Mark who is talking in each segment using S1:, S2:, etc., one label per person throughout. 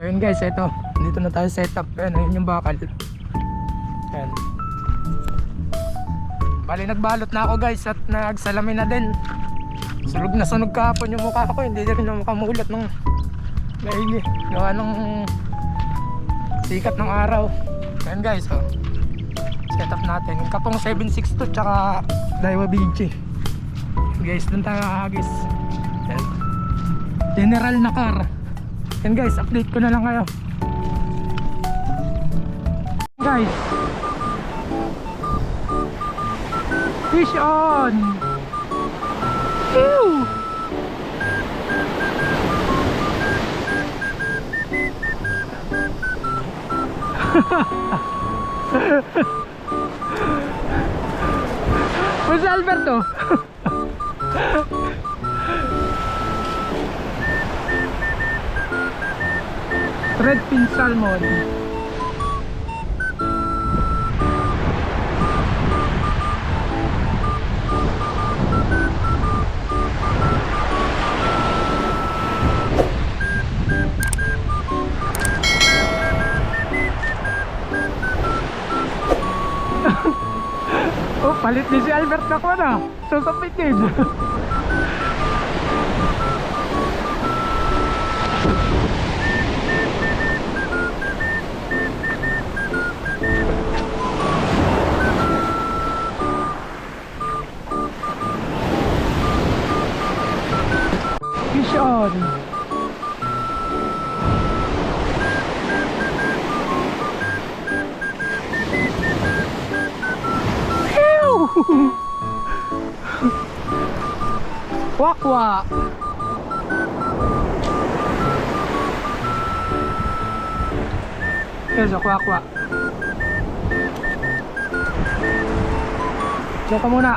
S1: Ayun guys, ito. Dito na tayo setup. Ayan, ayun yung bakal. Ayan. Bali nagbalot na ako guys at nagsalamin na din. Sunog na sunog kahapon yung mukha ko. Hindi rin na makamulat ng maigi. Gawa ng sikat ng araw. Ayan guys, oh. Setup natin. Yung kapong 762 tsaka Daiwa BG. Guys, dun tayo ahagis. Ayan. General na car. Yan guys, update ko na lang kayo. Guys, fish on. Ew. Where's Alberto? Red fin salmon. Oh, palit ni si Albert na ko na. Sasapitin. Fish on. Wakwa. Here's a wakwa. Diyan ka muna.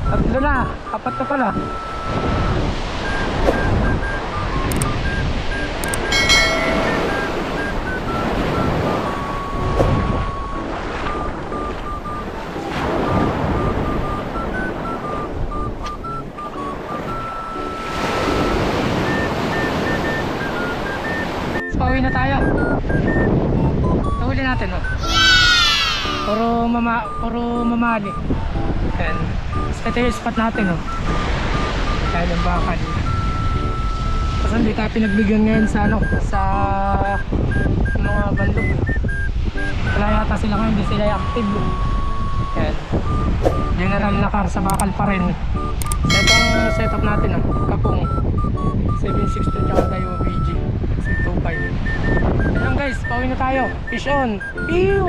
S1: Tatlo na, apat na pala. Pauwi na tayo. Nahuli natin, oh. Puro mamali. Ayan. Ito yung spot natin, oh. Kaya ng bakal. Kasi hindi tayo pinagbigyan ngayon sa ano, sa mga bandog. Wala yata sila ngayon, hindi sila active. Ayan. General na car sa bakal pa rin. So itong setup natin, oh. Kapong 762 tsaka Daiwa BG 625. Ayan guys, pauwi na tayo. Fish on. Ew!